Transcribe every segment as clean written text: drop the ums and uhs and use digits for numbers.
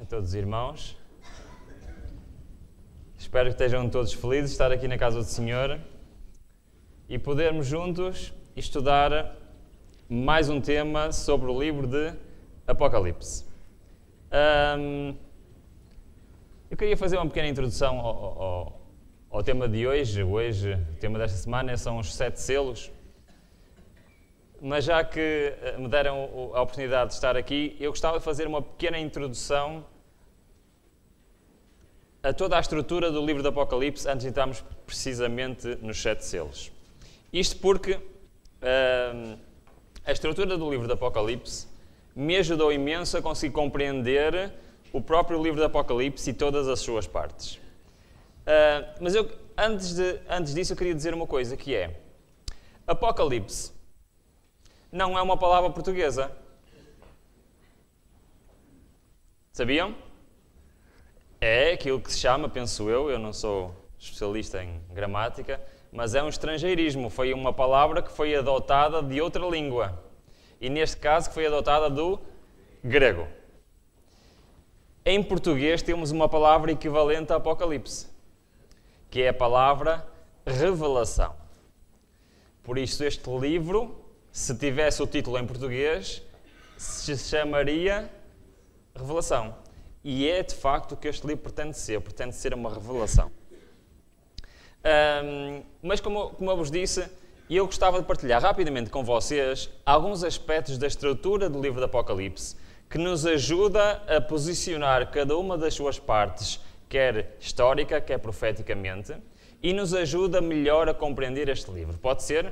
todos os irmãos. Espero que estejam todos felizes de estar aqui na casa do Senhor e podermos juntos estudar mais um tema sobre o livro de Apocalipse. Eu queria fazer uma pequena introdução ao tema de hoje. Hoje, o tema desta semana são os 7 selos. Mas já que me deram a oportunidade de estar aqui, eu gostava de fazer uma pequena introdução a toda a estrutura do livro do Apocalipse antes de entrarmos precisamente nos 7 selos. Isto porque a estrutura do livro do Apocalipse me ajudou imenso a conseguir compreender o próprio livro do Apocalipse e todas as suas partes. Mas eu, antes disso eu queria dizer uma coisa, que é Apocalipse não é uma palavra portuguesa. Sabiam? É aquilo que se chama, penso eu não sou especialista em gramática, mas é um estrangeirismo. Foi uma palavra que foi adotada de outra língua. E neste caso que foi adotada do grego. Em português temos uma palavra equivalente a Apocalipse, que é a palavra revelação. Por isso este livro, se tivesse o título em português, se chamaria Revelação. E é de facto o que este livro pretende ser uma revelação. Mas como eu vos disse, eu gostava de partilhar rapidamente com vocês alguns aspectos da estrutura do livro do Apocalipse que nos ajuda a posicionar cada uma das suas partes, quer histórica, quer profeticamente, e nos ajuda melhor a compreender este livro. Pode ser?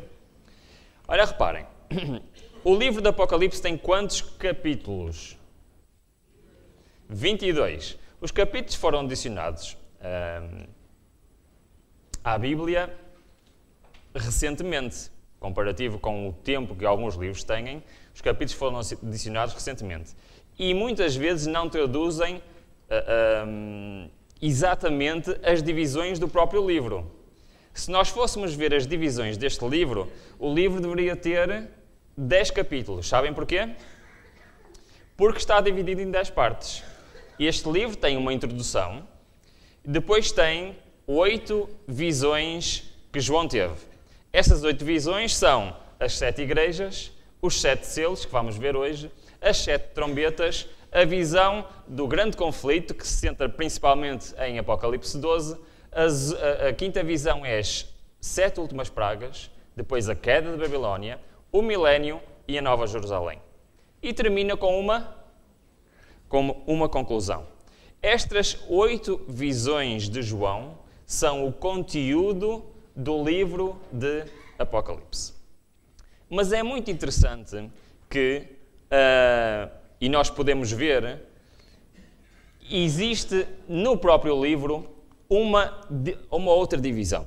Olha, reparem, o livro do Apocalipse tem quantos capítulos? 22. Os capítulos foram adicionados à Bíblia recentemente, comparativo com o tempo que alguns livros têm, os capítulos foram adicionados recentemente. E muitas vezes não traduzem exatamente as divisões do próprio livro. Se nós fôssemos ver as divisões deste livro, o livro deveria ter 10 capítulos. Sabem porquê? Porque está dividido em 10 partes. Este livro tem uma introdução, depois tem 8 visões que João teve. Essas 8 visões são as 7 igrejas, os 7 selos, que vamos ver hoje, as 7 trombetas, a visão do grande conflito, que se centra principalmente em Apocalipse 12, a quinta visão é as 7 últimas pragas, depois a queda de Babilónia, o milénio e a Nova Jerusalém. E termina com uma conclusão. Estas 8 visões de João são o conteúdo do livro de Apocalipse. Mas é muito interessante que, e nós podemos ver, existe no próprio livro uma outra divisão,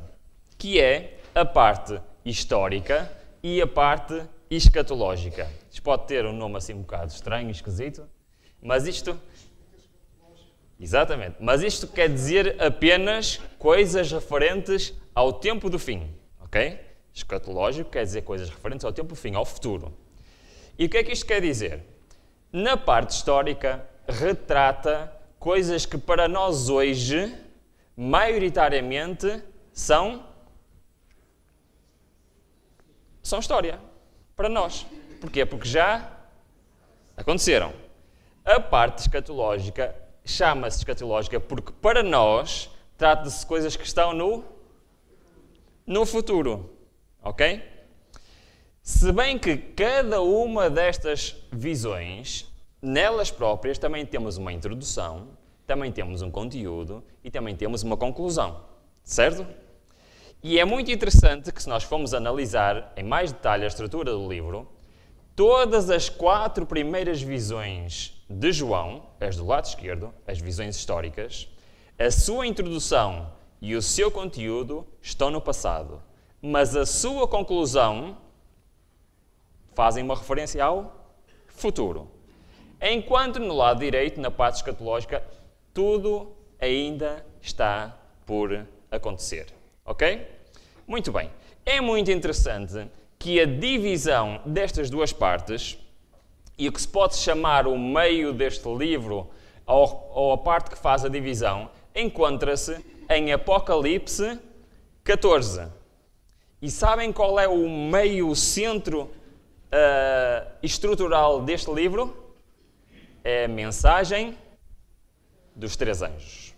que é a parte histórica e a parte escatológica. Isto pode ter um nome assim um bocado estranho, esquisito, mas isto... Exatamente. Mas isto quer dizer apenas coisas referentes ao tempo do fim, ok? Escatológico quer dizer coisas referentes ao tempo do fim, ao futuro. E o que é que isto quer dizer? Na parte histórica, retrata coisas que para nós hoje, maioritariamente, são história. Para nós. Porquê? Porque já aconteceram. A parte escatológica chama-se escatológica porque para nós trata-se de coisas que estão no futuro. Ok? Se bem que cada uma destas visões, nelas próprias, também temos uma introdução, também temos um conteúdo e também temos uma conclusão. Certo? E é muito interessante que, se nós formos analisar em mais detalhe a estrutura do livro, todas as 4 primeiras visões de João, as do lado esquerdo, as visões históricas, a sua introdução e o seu conteúdo estão no passado, mas a sua conclusão fazem uma referência ao futuro. Enquanto no lado direito, na parte escatológica, tudo ainda está por acontecer. Ok? Muito bem. É muito interessante que a divisão destas duas partes, e o que se pode chamar o meio deste livro, ou a parte que faz a divisão, encontra-se em Apocalipse 14. E sabem qual é o meio centro estrutural deste livro? É a mensagem dos três anjos.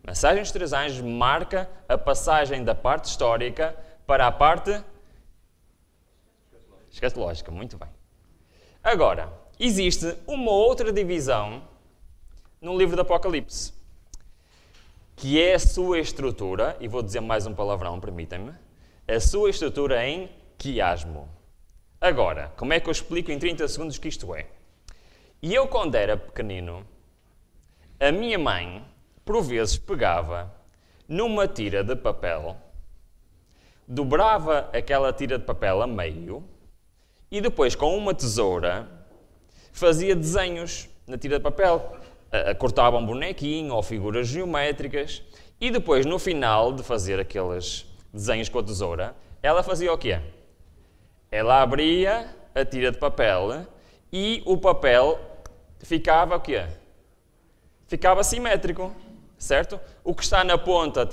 A mensagem dos três anjos marca a passagem da parte histórica para a parte escatológica. Muito bem. Agora, existe uma outra divisão no livro do Apocalipse, que é a sua estrutura, e vou dizer mais um palavrão, permitem-me, a sua estrutura em quiasmo. Agora, como é que eu explico em 30 segundos que isto é? E eu, quando era pequenino, a minha mãe, por vezes, pegava numa tira de papel, dobrava aquela tira de papel a meio e depois, com uma tesoura, fazia desenhos na tira de papel. Cortava um bonequinho ou figuras geométricas e depois, no final de fazer aqueles desenhos com a tesoura, ela fazia o quê? Ela abria a tira de papel e o papel ficava o quê? Ficava simétrico, certo? O que está na ponta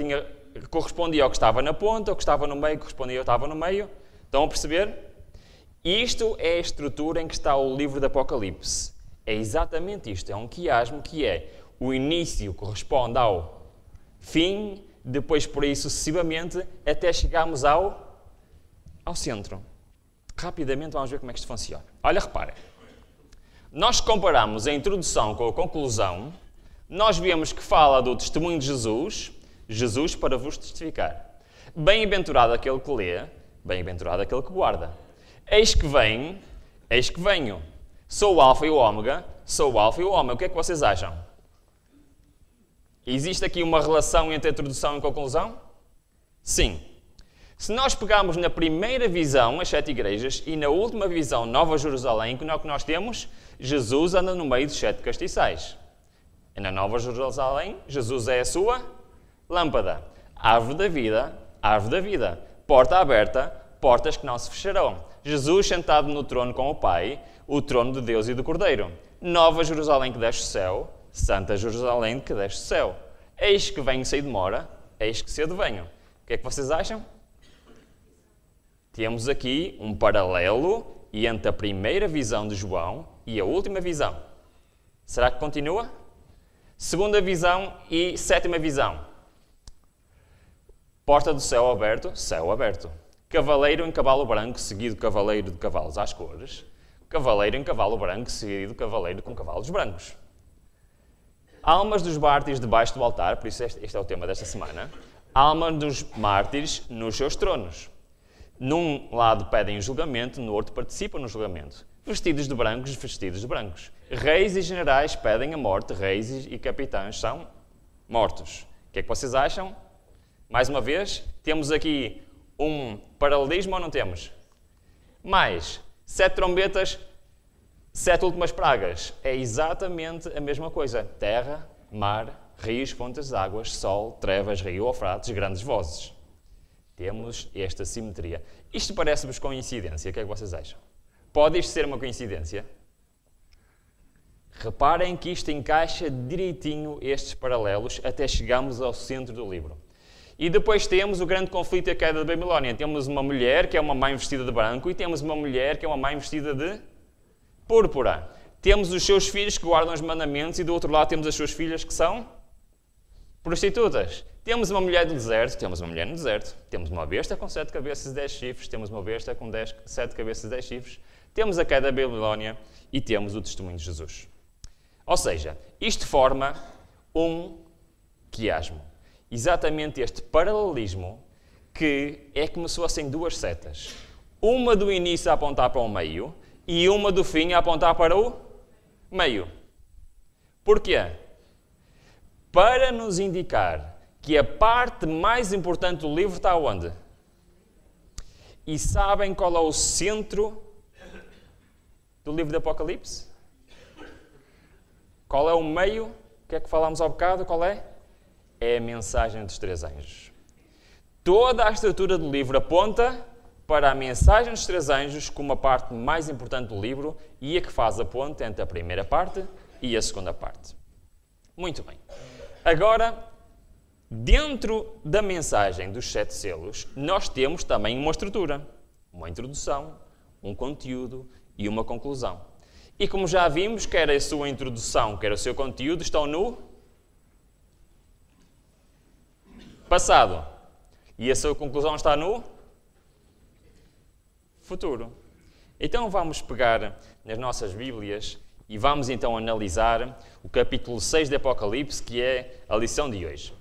correspondia ao que estava na ponta, o que estava no meio correspondia ao que estava no meio. Estão a perceber? Isto é a estrutura em que está o livro do Apocalipse. É exatamente isto, é um quiasmo que é o início corresponde ao fim, depois por aí sucessivamente, até chegarmos ao centro. Rapidamente vamos ver como é que isto funciona. Olha, reparem. Nós comparamos a introdução com a conclusão, nós vemos que fala do testemunho de Jesus para vos testificar. Bem-aventurado aquele que lê, bem-aventurado aquele que guarda. Eis que venho. Sou o Alfa e o Ômega, sou o Alfa e o Ômega. O que é que vocês acham? Existe aqui uma relação entre a introdução e a conclusão? Sim. Se nós pegarmos na primeira visão, as 7 igrejas, e na última visão, Nova Jerusalém, que é o que nós temos? Jesus anda no meio dos 7 castiçais. E na Nova Jerusalém, Jesus é a sua lâmpada. Árvore da vida. Porta aberta, portas que não se fecharão. Jesus sentado no trono com o Pai, o trono de Deus e do Cordeiro. Nova Jerusalém que desce do céu, Santa Jerusalém que desce do céu. Eis que venho sem demora, eis que cedo venho. O que é que vocês acham? Temos aqui um paralelo entre a primeira visão de João e a última visão. Será que continua? Segunda visão e sétima visão. Porta do céu aberto. Cavaleiro em cavalo branco, seguido cavaleiro de cavalos às cores. Cavaleiro em cavalo branco, seguido cavaleiro com cavalos brancos. Almas dos mártires debaixo do altar, por isso este é o tema desta semana. Almas dos mártires nos seus tronos. Num lado pedem o julgamento, no outro participam no julgamento. Vestidos de brancos. Reis e generais pedem a morte, reis e capitães são mortos. O que é que vocês acham? Mais uma vez, temos aqui um paralelismo ou não temos? Mais 7 trombetas, 7 últimas pragas. É exatamente a mesma coisa. Terra, mar, rios, fontes de águas, sol, trevas, rio, Eufrates, grandes vozes. Temos esta simetria. Isto parece-vos coincidência. O que é que vocês acham? Pode isto ser uma coincidência? Reparem que isto encaixa direitinho estes paralelos até chegarmos ao centro do livro. E depois temos o grande conflito e a queda da Babilónia. Temos uma mulher que é uma mãe vestida de branco e temos uma mulher que é uma mãe vestida de púrpura. Temos os seus filhos que guardam os mandamentos e do outro lado temos as suas filhas que são prostitutas. Temos uma mulher do deserto, temos uma mulher no deserto. Temos uma besta com 7 cabeças e 10 chifres. Temos uma besta com 7 cabeças e 10 chifres. Temos a queda da Babilónia e temos o testemunho de Jesus. Ou seja, isto forma um quiasmo. Exatamente este paralelismo que é como se fossem 2 setas. Uma do início a apontar para o meio e uma do fim a apontar para o meio. Porquê? Para nos indicar que a parte mais importante do livro está onde? E sabem qual é o centro do livro do Apocalipse? Qual é o meio? O que é que falámos há bocado? Qual é? É a mensagem dos 3 anjos. Toda a estrutura do livro aponta para a mensagem dos 3 anjos como a parte mais importante do livro e a que faz a ponte entre a primeira parte e a segunda parte. Muito bem. Agora, dentro da mensagem dos 7 selos, nós temos também uma estrutura, uma introdução, um conteúdo e uma conclusão. E como já vimos, quer a sua introdução, quer o seu conteúdo, estão no passado. E a sua conclusão está no futuro. Então vamos pegar nas nossas Bíblias e vamos então analisar o capítulo 6 de Apocalipse, que é a lição de hoje.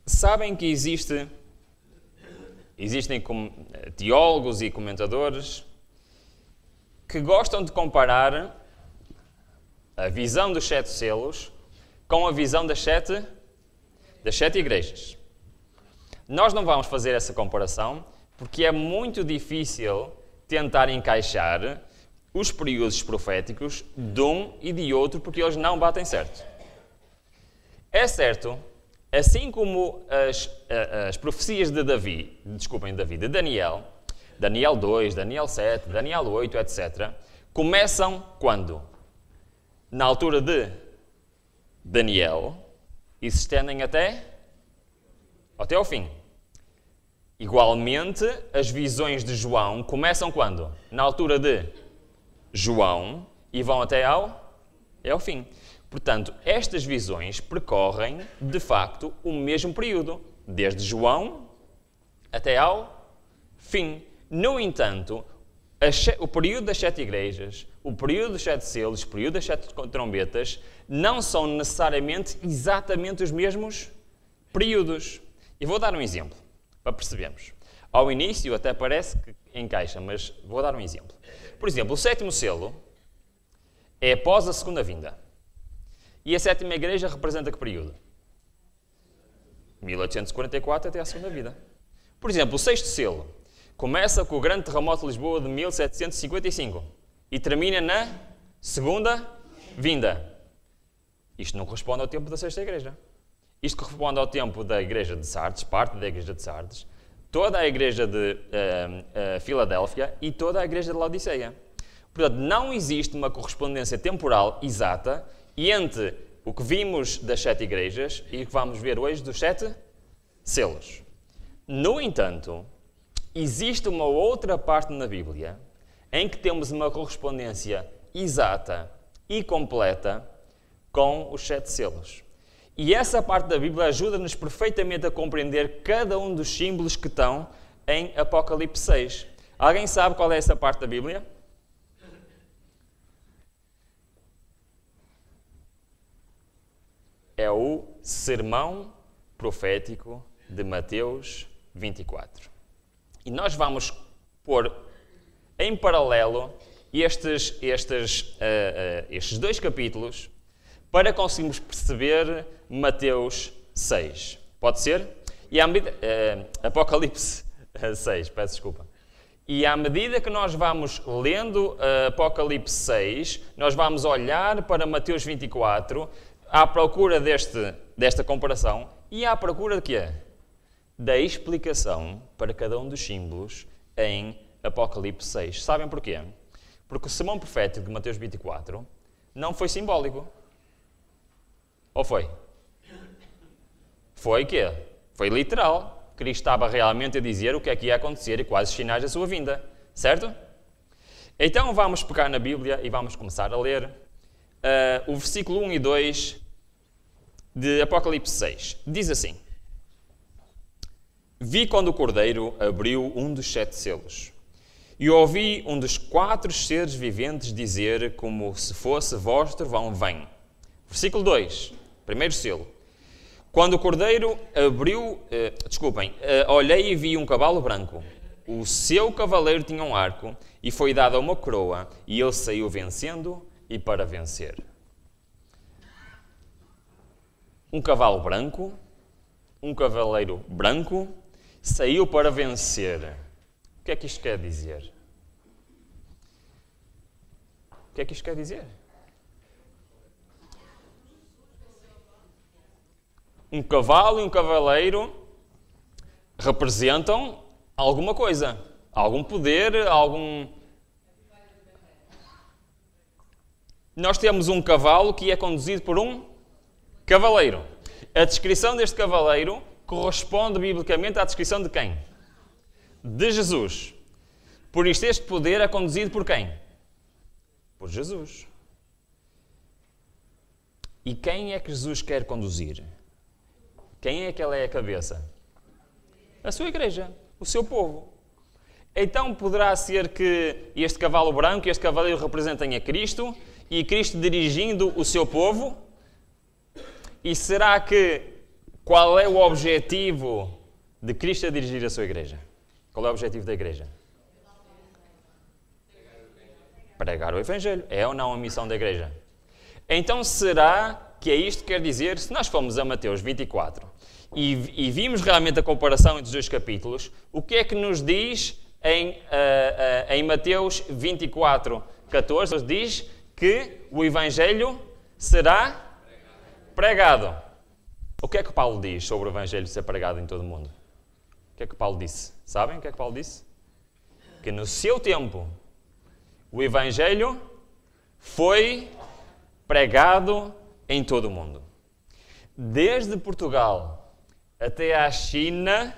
Sabem que existem teólogos e comentadores que gostam de comparar a visão dos 7 selos com a visão das sete igrejas. Nós não vamos fazer essa comparação porque é muito difícil tentar encaixar os períodos proféticos de um e de outro porque eles não batem certo. É certo, assim como as profecias de Daniel, Daniel 2, Daniel 7, Daniel 8, etc., começam quando? Na altura de Daniel e se estendem até ao fim. Igualmente, as visões de João começam quando? Na altura de João e vão até ao fim. Portanto, estas visões percorrem, de facto, o mesmo período, desde João até ao fim. No entanto, o período das 7 igrejas, o período dos 7 selos, o período das 7 trombetas, não são necessariamente exatamente os mesmos períodos. E vou dar um exemplo, para percebermos. Ao início até parece que encaixa, mas vou dar um exemplo. Por exemplo, o 7º selo é após a segunda vinda. E a 7ª igreja representa que período? 1844 até a segunda vinda. Por exemplo, o 6º selo começa com o grande terremoto de Lisboa de 1755 e termina na segunda vinda. Isto não corresponde ao tempo da 6ª igreja. Isto corresponde ao tempo da igreja de Sardes, parte da igreja de Sardes, toda a igreja de Filadélfia e toda a igreja de Laodiceia. Portanto, não existe uma correspondência temporal exata entre o que vimos das 7 igrejas e o que vamos ver hoje dos 7 selos. No entanto, existe uma outra parte na Bíblia em que temos uma correspondência exata e completa com os 7 selos. E essa parte da Bíblia ajuda-nos perfeitamente a compreender cada um dos símbolos que estão em Apocalipse 6. Alguém sabe qual é essa parte da Bíblia? É o sermão profético de Mateus 24. E nós vamos pôr em paralelo estes 2 capítulos para conseguirmos perceber Mateus 6. Pode ser? E à medida, Apocalipse 6, peço desculpa. E à medida que nós vamos lendo Apocalipse 6, nós vamos olhar para Mateus 24 à procura desta comparação e à procura de quê? Da explicação para cada um dos símbolos em Apocalipse 6. Sabem porquê? Porque o sermão profético de Mateus 24 não foi simbólico. Ou foi? Foi quê? Foi literal. Cristo estava realmente a dizer o que é que ia acontecer e quais os sinais da sua vinda. Certo? Então vamos pegar na Bíblia e vamos começar a ler o versículo 1 e 2 de Apocalipse 6. Diz assim: Vi quando o Cordeiro abriu um dos 7 selos, e ouvi um dos 4 seres viventes dizer, como se fosse voz de trovão, vem. Versículo 2, primeiro selo. Quando o Cordeiro abriu... olhei e vi um cavalo branco. O seu cavaleiro tinha um arco, e foi dada uma coroa, e ele saiu vencendo e para vencer. Um cavalo branco, um cavaleiro branco, saiu para vencer. O que é que isto quer dizer? O que é que isto quer dizer? Um cavalo e um cavaleiro representam alguma coisa, algum poder, nós temos um cavalo que é conduzido por um cavaleiro. A descrição deste cavaleiro corresponde biblicamente à descrição de quem? De Jesus. Por isto, este poder é conduzido por quem? Por Jesus. E quem é que Jesus quer conduzir? Quem é que ele é a cabeça? A sua igreja, o seu povo. Então poderá ser que este cavalo branco, este cavaleiro representem a Cristo e Cristo dirigindo o seu povo? E será que qual é o objetivo de Cristo a dirigir a sua igreja? Qual é o objetivo da igreja? Pregar o Evangelho. É ou não a missão da igreja? Então será que é isto que quer dizer? Se nós formos a Mateus 24 e vimos realmente a comparação entre os dois capítulos, o que é que nos diz em Mateus 24, 14? Diz que o Evangelho será pregado. O que é que Paulo diz sobre o Evangelho ser pregado em todo o mundo? O que é que Paulo disse? Sabem o que é que Paulo disse? Que no seu tempo o Evangelho foi pregado em todo o mundo. Desde Portugal até à China,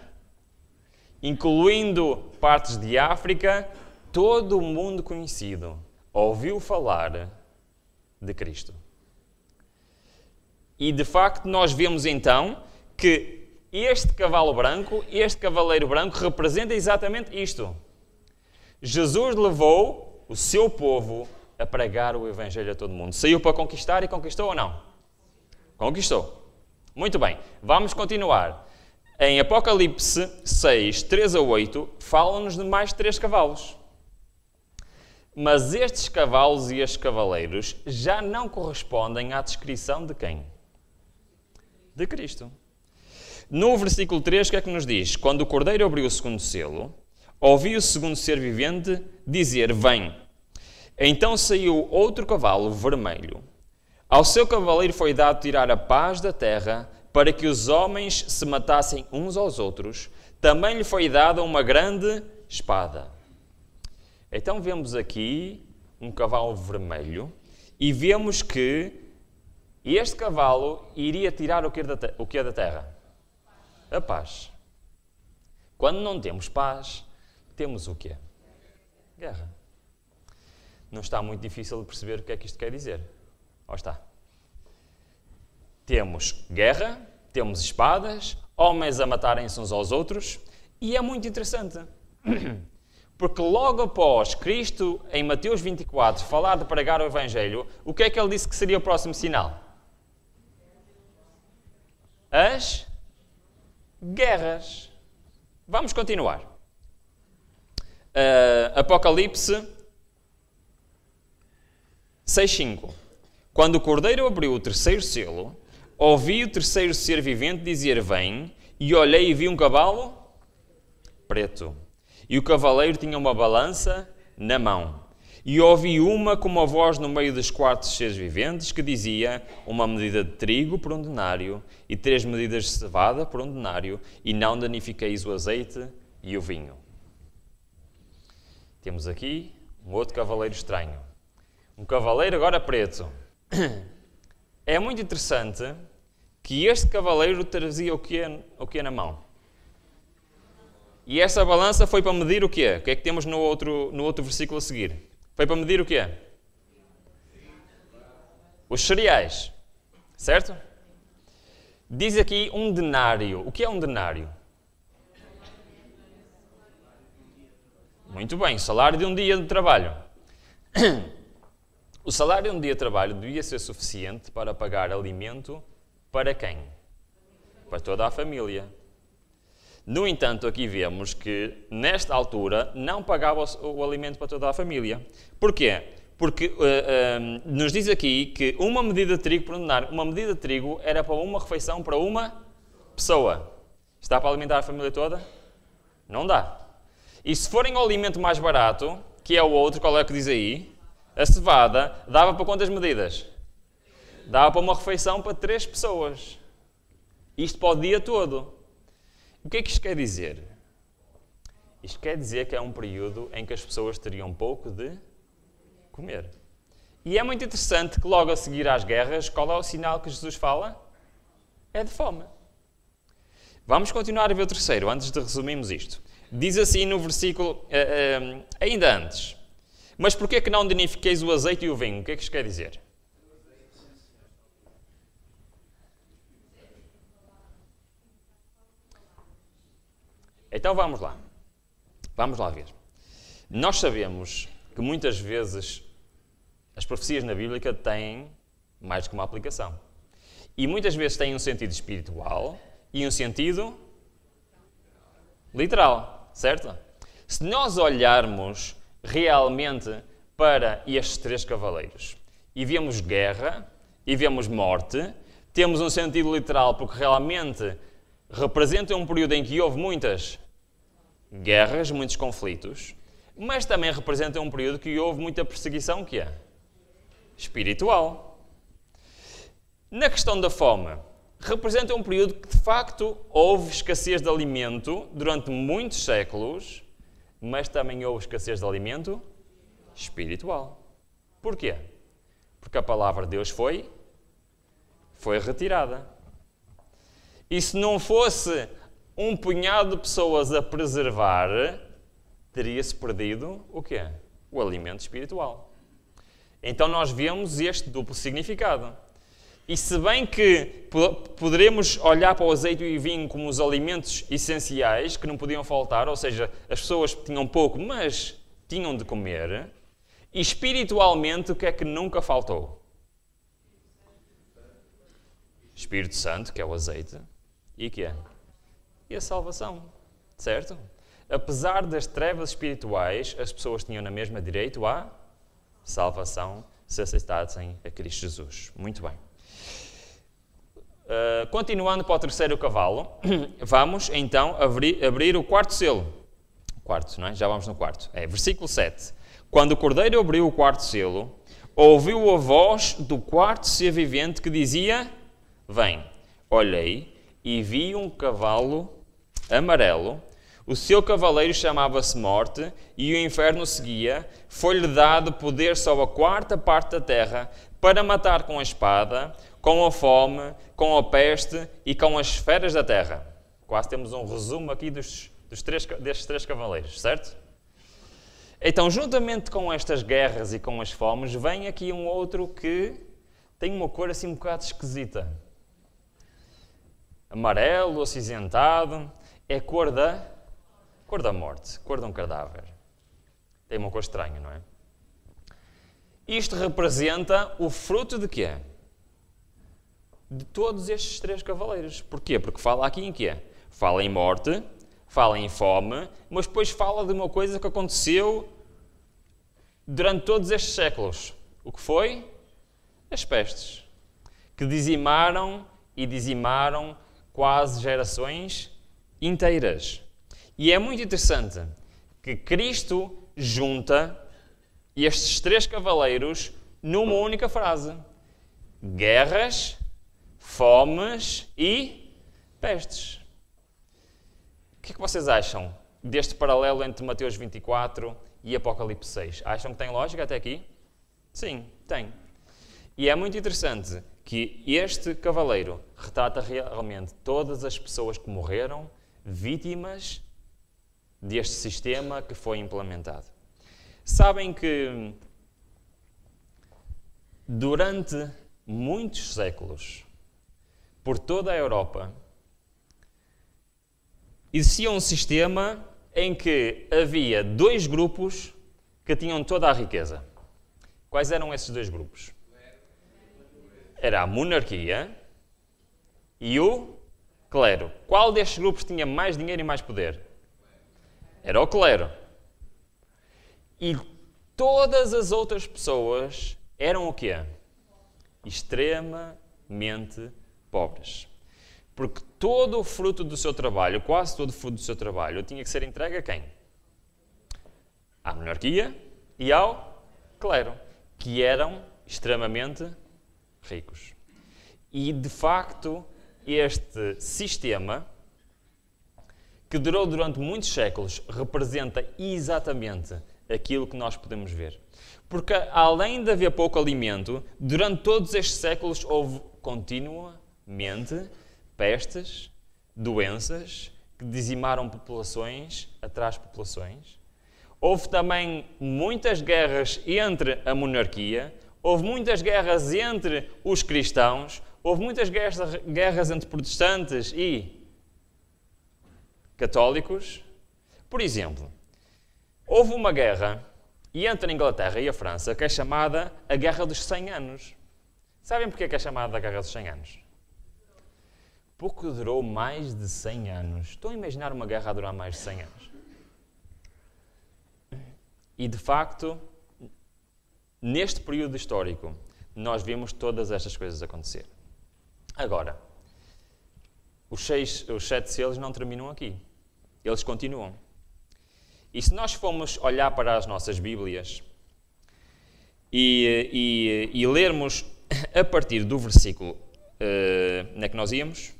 incluindo partes de África, todo o mundo conhecido ouviu falar de Cristo. E de facto nós vemos então que este cavalo branco, este cavaleiro branco representa exatamente isto. Jesus levou o seu povo a pregar o Evangelho a todo mundo. Saiu para conquistar e conquistou ou não? Conquistou. Muito bem, vamos continuar. Em Apocalipse 6, 3 a 8, falam-nos de mais 3 cavalos. Mas estes cavalos e estes cavaleiros já não correspondem à descrição de quem? De Cristo. No versículo 3, o que é que nos diz? Quando o Cordeiro abriu o segundo selo, ouvi o segundo ser vivente dizer, vem. Então saiu outro cavalo vermelho. Ao seu cavaleiro foi dado tirar a paz da terra, para que os homens se matassem uns aos outros. Também lhe foi dada uma grande espada. Então vemos aqui um cavalo vermelho e vemos que este cavalo iria tirar o que é da terra? A paz. Quando não temos paz, temos o quê? Guerra. Não está muito difícil de perceber o que é que isto quer dizer. Ou está? Temos guerra, temos espadas, homens a matarem-se uns aos outros, e é muito interessante. Porque logo após Cristo, em Mateus 24, falar de pregar o Evangelho, o que é que ele disse que seria o próximo sinal? As guerras. Vamos continuar. Apocalipse 6:5. Quando o Cordeiro abriu o terceiro selo, ouvi o terceiro ser vivente dizer, vem, e olhei e vi um cavalo preto. E o cavaleiro tinha uma balança na mão. E ouvi uma como a voz no meio dos 4 seres viventes que dizia, uma medida de trigo por 1 denário e 3 medidas de cevada por 1 denário, e não danifiqueis o azeite e o vinho. Temos aqui um outro cavaleiro estranho. Um cavaleiro agora preto. É muito interessante que este cavaleiro trazia o que na mão. E essa balança foi para medir o quê? O que é que temos no outro versículo a seguir? Foi para medir o quê? Os cereais. Certo? Diz aqui 1 denário. O que é 1 denário? Muito bem, salário de um dia de trabalho. O salário de um dia de trabalho devia ser suficiente para pagar alimento para quem? Para toda a família. No entanto, aqui vemos que, nesta altura, não pagava o alimento para toda a família. Porquê? Porque nos diz aqui que uma medida de trigo por 1 denário, uma medida de trigo era para uma refeição para uma pessoa. Está para alimentar a família toda? Não dá. E se forem o alimento mais barato, que é o outro, qual é que diz aí? A cevada, dava para quantas medidas? Dava para uma refeição para 3 pessoas. Isto para o dia todo. O que é que isto quer dizer? Isto quer dizer que é um período em que as pessoas teriam pouco de comer. E é muito interessante que logo a seguir às guerras, qual é o sinal que Jesus fala? É de fome. Vamos continuar a ver o terceiro, antes de resumirmos isto. Diz assim no versículo, ainda antes. Mas porquê que não danifiqueis o azeite e o vinho? O que é que isto quer dizer? Então vamos lá. Vamos lá ver. Nós sabemos que muitas vezes as profecias na Bíblia têm mais do que uma aplicação. E muitas vezes têm um sentido espiritual e um sentido literal, certo? Se nós olharmos realmente para estes 3 cavaleiros e vemos guerra e vemos morte, temos um sentido literal porque realmente representa um período em que houve muitas guerras, muitos conflitos, mas também representa um período que houve muita perseguição que é espiritual. Na questão da fome, representa um período que de facto houve escassez de alimento durante muitos séculos, mas também houve escassez de alimento espiritual. Porquê? Porque a palavra de Deus foi retirada. E se não fosse um punhado de pessoas a preservar, teria-se perdido o quê? O alimento espiritual. Então nós vemos este duplo significado. E se bem que poderemos olhar para o azeite e o vinho como os alimentos essenciais que não podiam faltar, ou seja, as pessoas tinham pouco, mas tinham de comer, e espiritualmente o que é que nunca faltou? Espírito Santo, que é o azeite, e o que é? E a salvação, certo? Apesar das trevas espirituais, as pessoas tinham na mesma direito à salvação se aceitassem a Cristo Jesus. Muito bem. Continuando para o terceiro cavalo, vamos então abrir o quarto selo. Quarto, não é? Já vamos no quarto. Versículo 7. Quando o cordeiro abriu o quarto selo, ouviu a voz do quarto ser vivente que dizia: Vem. Olhei e vi um cavalo amarelo. O seu cavaleiro chamava-se Morte, e o inferno seguia. Foi-lhe dado poder sobre a quarta parte da terra para matar com a espada, com a fome, com a peste e com as feras da terra. Quase temos um resumo aqui destes 3 cavaleiros, certo? Então, juntamente com estas guerras e com as fomes, vem aqui um outro que tem uma cor assim um bocado esquisita. Amarelo, acinzentado, é cor da morte, cor de um cadáver. Tem uma cor estranha, não é? Isto representa o fruto de quê? De todos estes 3 cavaleiros. Porquê? Porque fala aqui em quê? Fala em morte, fala em fome, mas depois fala de uma coisa que aconteceu durante todos estes séculos. O que foi? As pestes. Que dizimaram quase gerações inteiras. E é muito interessante que Cristo junta estes 3 cavaleiros numa única frase. Guerras, fomes e pestes. O que é que vocês acham deste paralelo entre Mateus 24 e Apocalipse 6? Acham que tem lógica até aqui? Sim, tem. E é muito interessante que este cavaleiro retrata realmente todas as pessoas que morreram vítimas deste sistema que foi implementado. Sabem que durante muitos séculos, por toda a Europa, existia um sistema em que havia 2 grupos que tinham toda a riqueza. Quais eram esses 2 grupos? Era a monarquia e o clero. Qual destes grupos tinha mais dinheiro e mais poder? Era o clero. E todas as outras pessoas eram o quê? Extremamente pobres. Porque todo o fruto do seu trabalho, quase todo o fruto do seu trabalho, tinha que ser entregue a quem? À monarquia e ao clero, que eram extremamente ricos. E, de facto, este sistema, que durou durante muitos séculos, representa exatamente aquilo que nós podemos ver. Porque além de haver pouco alimento, durante todos estes séculos houve continuamente pestes, doenças que dizimaram populações atrás de populações. Houve também muitas guerras entre a monarquia, houve muitas guerras entre os cristãos, houve muitas guerras entre protestantes e católicos. Por exemplo, houve uma guerra entre a Inglaterra e a França que é chamada a Guerra dos 100 Anos. Sabem porquê que é chamada a Guerra dos 100 Anos? Porque durou mais de 100 anos. Estão a imaginar uma guerra a durar mais de 100 anos? E, de facto, neste período histórico, nós vimos todas estas coisas acontecer. Agora, os 7 selos não terminam aqui. Eles continuam. E se nós formos olhar para as nossas Bíblias e lermos a partir do versículo... onde é que nós íamos?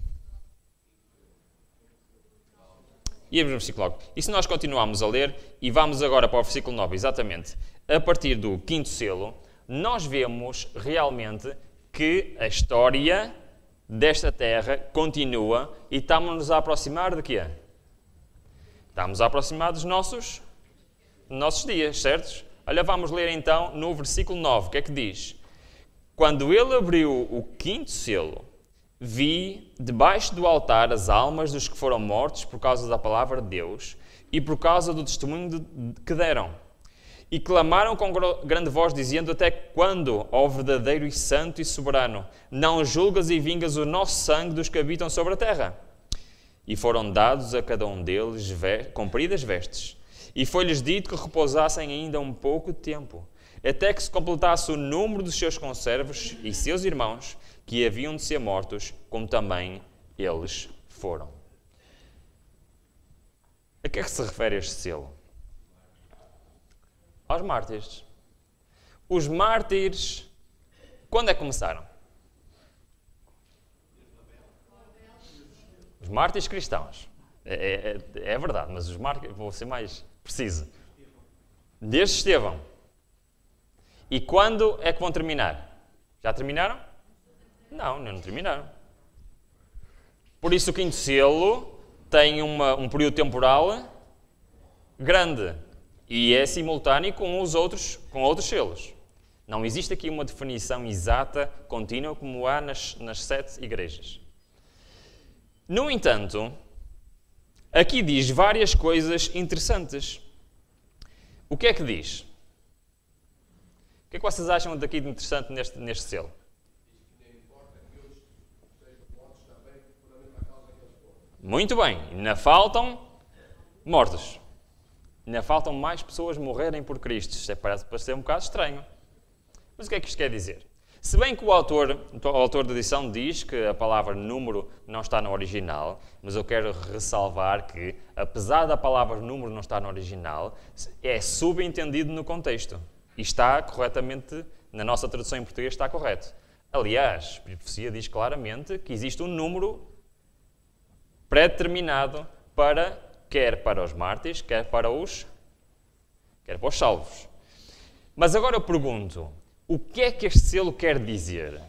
Íamos no versículo 9. E se nós continuarmos a ler, e vamos agora para o versículo 9, exatamente, a partir do 5º selo, nós vemos realmente que a história desta terra continua e estamos-nos a aproximar de quê? Estamos a aproximar dos nossos dias, certos? Olha, vamos ler então no versículo 9, o que é que diz? Quando ele abriu o 5º selo, vi debaixo do altar as almas dos que foram mortos por causa da palavra de Deus e por causa do testemunho que deram. E clamaram com grande voz, dizendo: até quando, ó verdadeiro e santo e soberano, não julgas e vingas o nosso sangue dos que habitam sobre a terra? E foram dados a cada um deles compridas vestes, e foi-lhes dito que repousassem ainda um pouco de tempo, até que se completasse o número dos seus conservos e seus irmãos, que haviam de ser mortos, como também eles foram. A que é que se refere este selo? Aos mártires. Os mártires, quando é que começaram? Os mártires cristãos. É verdade, mas os mártires, vou ser mais preciso. Desde Estevão. E quando é que vão terminar? Já terminaram? Não, ainda não terminaram. Por isso o 5º selo tem um período temporal grande e é simultâneo com outros selos. Não existe aqui uma definição exata, contínua, como há nas 7 igrejas. No entanto, aqui diz várias coisas interessantes. O que é que diz? O que é que vocês acham daqui de interessante neste selo? Muito bem, ainda faltam mortos. Ainda faltam mais pessoas morrerem por Cristo. Isto parece ser um bocado estranho. Mas o que é que isto quer dizer? Se bem que o autor da edição diz que a palavra número não está no original, mas eu quero ressalvar que, apesar da palavra número não estar no original, é subentendido no contexto. E está corretamente, na nossa tradução em português, está correto. Aliás, a profecia diz claramente que existe um número pré-determinado quer para os mártires, quer para os salvos. Mas agora eu pergunto, o que é que este selo quer dizer?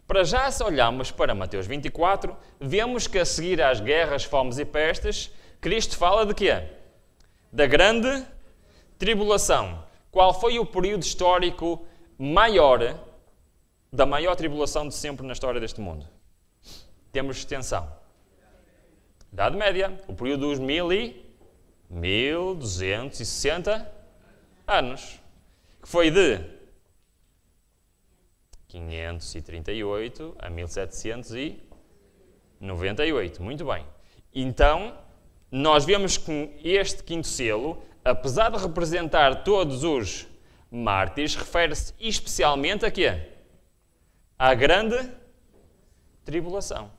Para já, se olharmos para Mateus 24, vemos que a seguir às guerras, fomes e pestes, Cristo fala de quê? Da grande tribulação. Qual foi o período histórico da maior tribulação de sempre na história deste mundo? Temos extensão. Idade Média, o período dos 1260 anos, que foi de 538 a 1798. Muito bem. Então, nós vemos que este 5º selo, apesar de representar todos os mártires, refere-se especialmente a quê? À grande tribulação.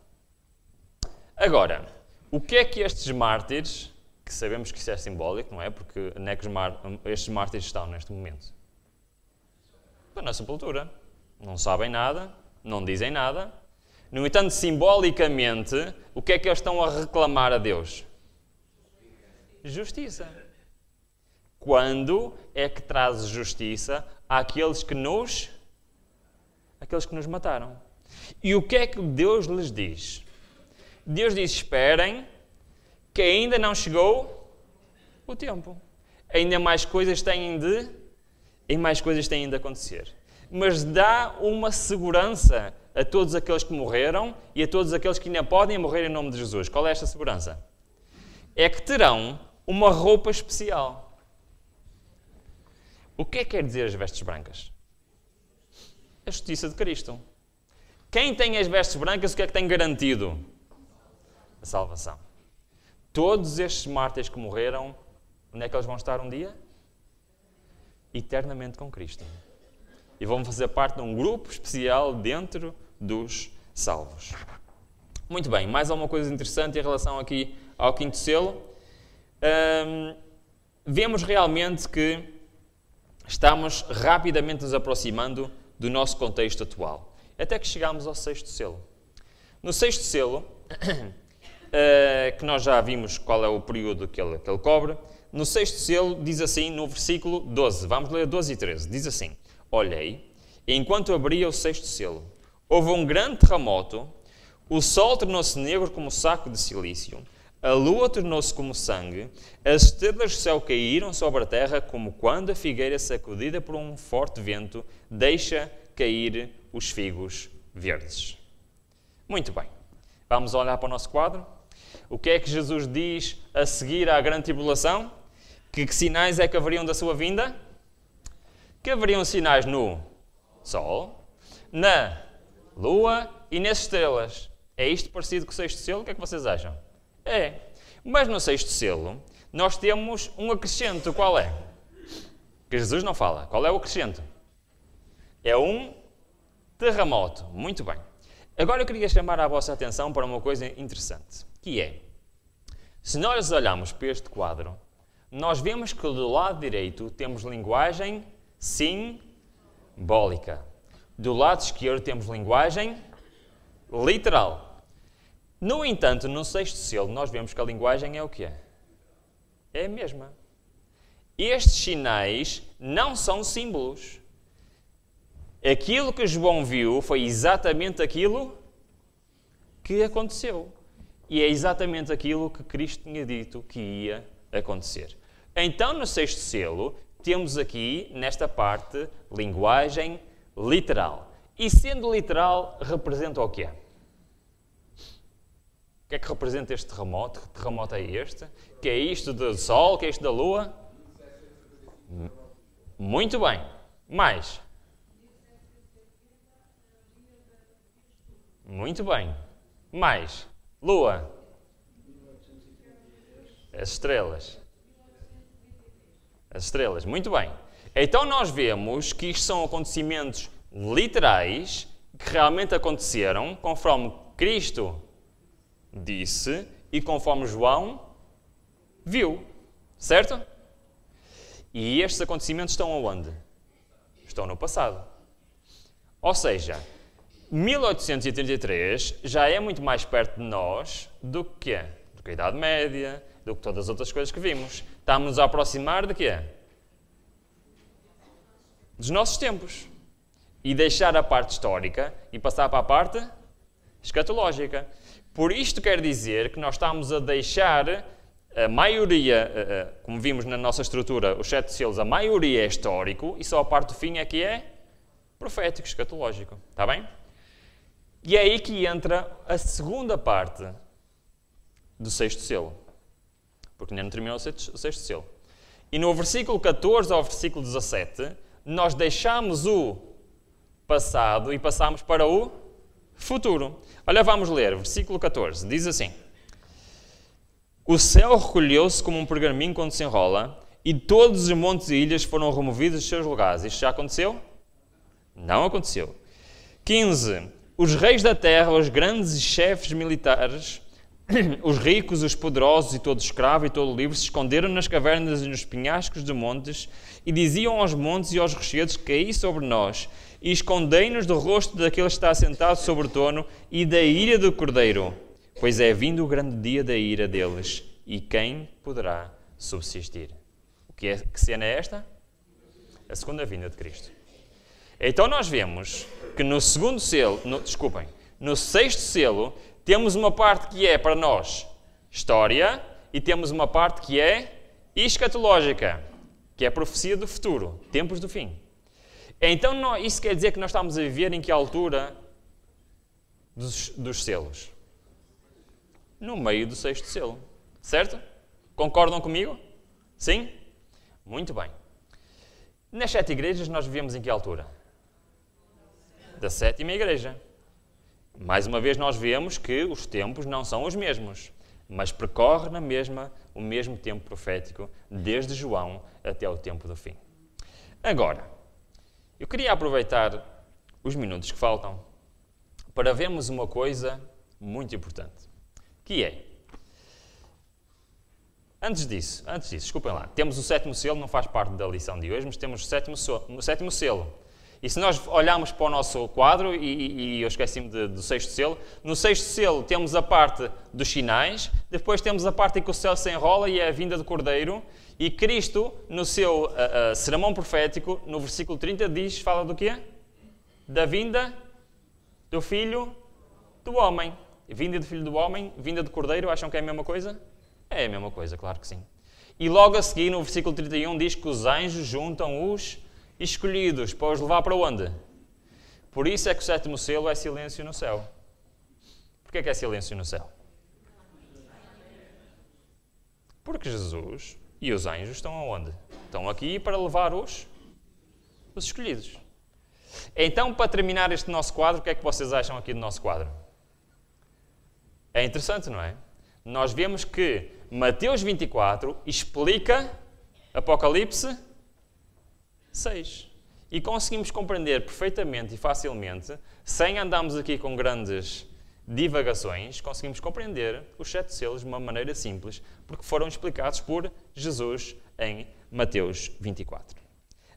Agora, o que é que estes mártires, que sabemos que isso é simbólico, não é? Porque onde é que estes mártires estão neste momento? Estão na sepultura. Não sabem nada, não dizem nada. No entanto, simbolicamente, o que é que eles estão a reclamar a Deus? Justiça. Quando é que trazes justiça àqueles que nos mataram? E o que é que Deus lhes diz? Deus diz, esperem, que ainda não chegou o tempo. Ainda mais coisas têm de acontecer. Mas dá uma segurança a todos aqueles que morreram e a todos aqueles que ainda podem morrer em nome de Jesus. Qual é esta segurança? É que terão uma roupa especial. O que é que quer dizer as vestes brancas? A justiça de Cristo. Quem tem as vestes brancas, o que é que tem garantido? A salvação. Todos estes mártires que morreram, onde é que eles vão estar um dia? Eternamente com Cristo. E vão fazer parte de um grupo especial dentro dos salvos. Muito bem, mais alguma coisa interessante em relação aqui ao quinto selo? Vemos realmente que estamos rapidamente nos aproximando do nosso contexto atual. Até que chegamos ao sexto selo. No sexto selo, que nós já vimos qual é o período que ele cobre, no sexto selo diz assim, no versículo 12, vamos ler 12 e 13, diz assim, olhei, enquanto abria o sexto selo, houve um grande terremoto, o sol tornou-se negro como saco de silício, a lua tornou-se como sangue, as estrelas do céu caíram sobre a terra como quando a figueira sacudida por um forte vento deixa cair os figos verdes. Muito bem, vamos olhar para o nosso quadro. O que é que Jesus diz a seguir à grande tribulação? Que sinais é que haveriam da sua vinda? Que haveriam sinais no sol, na lua e nas estrelas. É isto parecido com o sexto selo? O que é que vocês acham? É. Mas no sexto selo, nós temos um acrescento. Qual é? Que Jesus não fala. Qual é o acrescento? É um terremoto. Muito bem. Agora eu queria chamar a vossa atenção para uma coisa interessante, que é, se nós olharmos para este quadro, nós vemos que do lado direito temos linguagem simbólica. Do lado esquerdo temos linguagem literal. No entanto, no sexto selo, nós vemos que a linguagem é o que é? É a mesma. Estes sinais não são símbolos. Aquilo que João viu foi exatamente aquilo que aconteceu. E é exatamente aquilo que Cristo tinha dito que ia acontecer. Então, no sexto selo, temos aqui, nesta parte, linguagem literal. E sendo literal, representa o quê? O que é que representa este terremoto? Que terremoto é este? Que é isto do Sol? Que é isto da Lua? Muito bem. Mais? Muito bem. Mais? Lua? As estrelas. As estrelas. Muito bem. Então nós vemos que isto são acontecimentos literais que realmente aconteceram conforme Cristo disse e conforme João viu. Certo? E estes acontecimentos estão aonde? Estão no passado. Ou seja, 1833 já é muito mais perto de nós do que a Idade Média, do que todas as outras coisas que vimos. Estamos a aproximar de quê? Dos nossos tempos. E deixar a parte histórica e passar para a parte escatológica. Por isto quer dizer que nós estamos a deixar a maioria, como vimos na nossa estrutura, os 7 selos, a maioria é histórico e só a parte do fim é que é profético, escatológico. Está bem? E é aí que entra a segunda parte do sexto selo. Porque ainda não terminou o sexto selo. E no versículo 14 ao versículo 17, nós deixamos o passado e passamos para o futuro. Olha, vamos ler, versículo 14, diz assim: o céu recolheu-se como um pergaminho quando se enrola, e todos os montes e ilhas foram removidos dos seus lugares. Isto já aconteceu? Não aconteceu. 15. Os reis da terra, os grandes chefes militares, os ricos, os poderosos e todo escravo e todo livre se esconderam nas cavernas e nos penhascos de montes e diziam aos montes e aos rochedos: caí sobre nós e escondei-nos do rosto daquele que está sentado sobre o trono e da ira do Cordeiro, pois é vindo o grande dia da ira deles, e quem poderá subsistir? O Que cena é esta? A segunda vinda de Cristo. Então nós vemos que no segundo selo, no sexto selo, temos uma parte que é para nós história e temos uma parte que é escatológica, que é a profecia do futuro, tempos do fim. Então isso quer dizer que nós estamos a viver em que altura dos selos? No meio do sexto selo, certo? Concordam comigo? Sim? Muito bem. Nas 7 igrejas nós vivemos em que altura? Da 7ª igreja. Mais uma vez nós vemos que os tempos não são os mesmos, mas percorre na mesma o mesmo tempo profético, desde João até o tempo do fim. Agora, eu queria aproveitar os minutos que faltam para vermos uma coisa muito importante, que é, antes disso, desculpem lá, temos o 7º selo, não faz parte da lição de hoje, mas temos o 7º selo. E se nós olharmos para o nosso quadro, e eu esqueci-me do 6º selo, no 6º selo temos a parte dos sinais, depois temos a parte em que o céu se enrola e é a vinda do Cordeiro, e Cristo, no seu sermão profético, no versículo 30, fala do quê? Da vinda do Filho do Homem. Vinda do Filho do Homem, vinda do Cordeiro, acham que é a mesma coisa? É a mesma coisa, claro que sim. E logo a seguir, no versículo 31, diz que os anjos juntam os escolhidos para os levar para onde? Por isso é que o 7º selo é silêncio no céu. Porquê que é silêncio no céu? Porque Jesus e os anjos estão aonde? Estão aqui para levar os escolhidos. Então, para terminar este nosso quadro, o que é que vocês acham aqui do nosso quadro? É interessante, não é? Nós vemos que Mateus 24 explica Apocalipse 6. E conseguimos compreender perfeitamente e facilmente, sem andarmos aqui com grandes divagações, conseguimos compreender os 7 selos de uma maneira simples, porque foram explicados por Jesus em Mateus 24.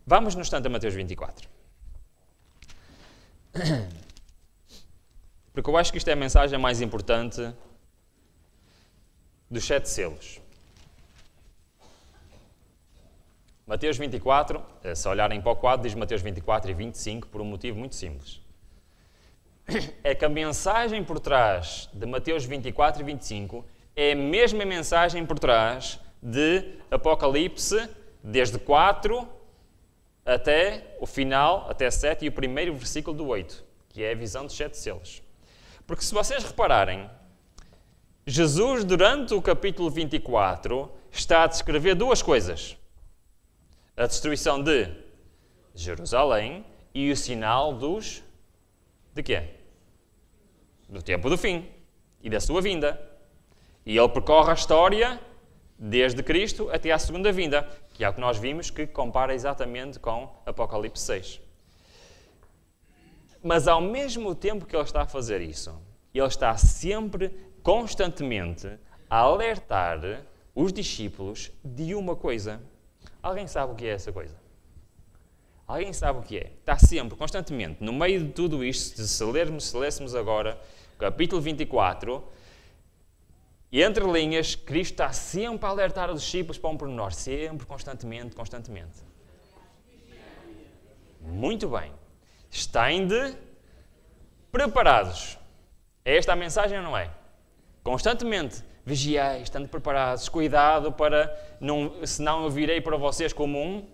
Vamos, no instante, a Mateus 24. Porque eu acho que isto é a mensagem mais importante dos 7 selos. Mateus 24, se olharem para o quadro, diz Mateus 24 e 25, por um motivo muito simples. É que a mensagem por trás de Mateus 24 e 25 é a mesma mensagem por trás de Apocalipse, desde 4 até o final, até 7 e o primeiro versículo do 8, que é a visão dos 7 selos. Porque se vocês repararem, Jesus, durante o capítulo 24, está a descrever duas coisas. A destruição de Jerusalém e o sinal de quê? Do tempo do fim e da sua vinda. E ele percorre a história desde Cristo até à segunda vinda, que é o que nós vimos que compara exatamente com Apocalipse 6. Mas ao mesmo tempo que ele está a fazer isso, ele está sempre, constantemente, a alertar os discípulos de uma coisa. Alguém sabe o que é essa coisa? Alguém sabe o que é? Está sempre, constantemente, no meio de tudo isto, se lêssemos agora o capítulo 24, e entre linhas, Cristo está sempre a alertar os discípulos para um pormenor, sempre, constantemente. Muito bem. Estem preparados. É esta a mensagem ou não é? Constantemente. Vigiai, estando preparados, cuidado para, senão eu virei para vocês como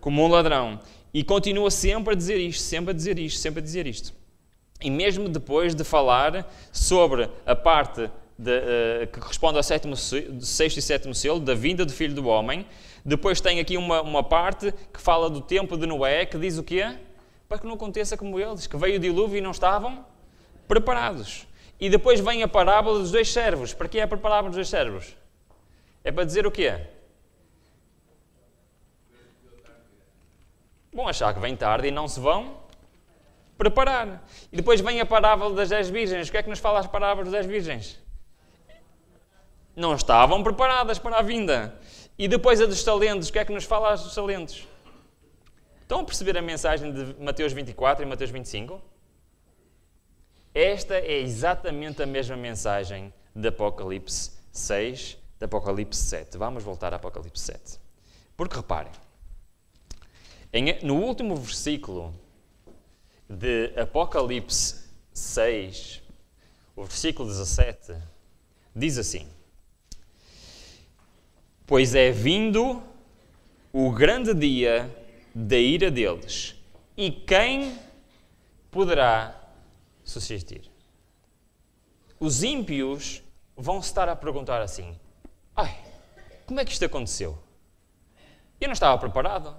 um ladrão. E continua sempre a dizer isto. E mesmo depois de falar sobre a parte que corresponde ao 6º e 7º selo, da vinda do Filho do Homem, depois tem aqui uma parte que fala do tempo de Noé, que diz o quê? Para que não aconteça como eles, que veio o dilúvio e não estavam preparados. E depois vem a parábola dos 2 servos. Para que é a parábola dos 2 servos? É para dizer o quê? Vão achar que vem tarde e não se vão preparar. E depois vem a parábola das 10 virgens. O que é que nos fala as parábolas das 10 virgens? Não estavam preparadas para a vinda. E depois a dos talentos. O que é que nos fala dos talentos? Estão a perceber a mensagem de Mateus 24 e Mateus 25? Esta é exatamente a mesma mensagem de Apocalipse 6, de Apocalipse 7. Vamos voltar a Apocalipse 7. Porque reparem, no último versículo de Apocalipse 6, o versículo 17, diz assim: pois é vindo o grande dia da ira deles, e quem poderá subsistir? Os ímpios vão estar a perguntar assim: ai, como é que isto aconteceu? Eu não estava preparado.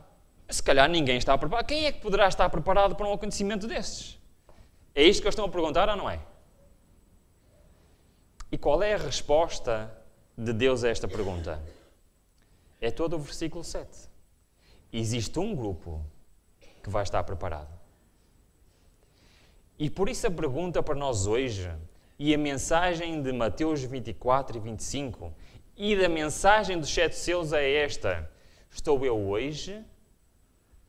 Se calhar ninguém está preparado. Quem é que poderá estar preparado para um acontecimento destes? É isto que eles estão a perguntar ou não é? E qual é a resposta de Deus a esta pergunta? É todo o versículo 7. Existe um grupo que vai estar preparado. E por isso a pergunta para nós hoje, e a mensagem de Mateus 24 e 25, e da mensagem dos 7 selos é esta: estou eu hoje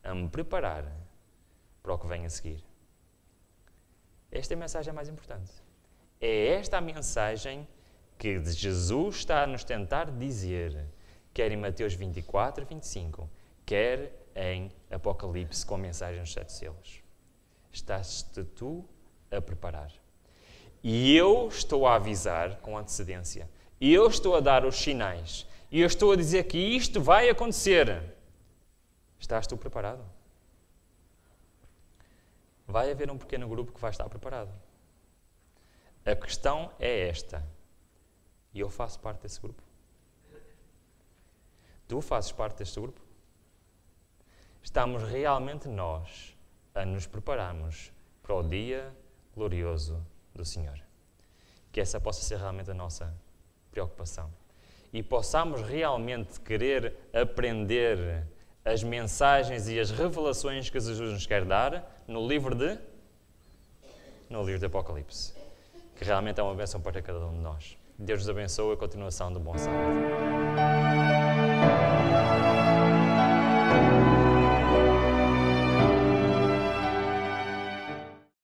a me preparar para o que vem a seguir. Esta é a mensagem mais importante. É esta a mensagem que Jesus está a nos tentar dizer, quer em Mateus 24 e 25, quer em Apocalipse com a mensagem dos 7 selos. Estás-te tu a preparar. E eu estou a avisar com antecedência. E eu estou a dar os sinais. E eu estou a dizer que isto vai acontecer. Estás tu preparado? Vai haver um pequeno grupo que vai estar preparado. A questão é esta. E eu faço parte desse grupo. Tu fazes parte deste grupo? Estamos realmente nós a nos prepararmos para o dia glorioso do Senhor. Que essa possa ser realmente a nossa preocupação. E possamos realmente querer aprender as mensagens e as revelações que Jesus nos quer dar no livro de Apocalipse. Que realmente é uma bênção para cada um de nós. Deus nos abençoe e a continuação do bom sábado.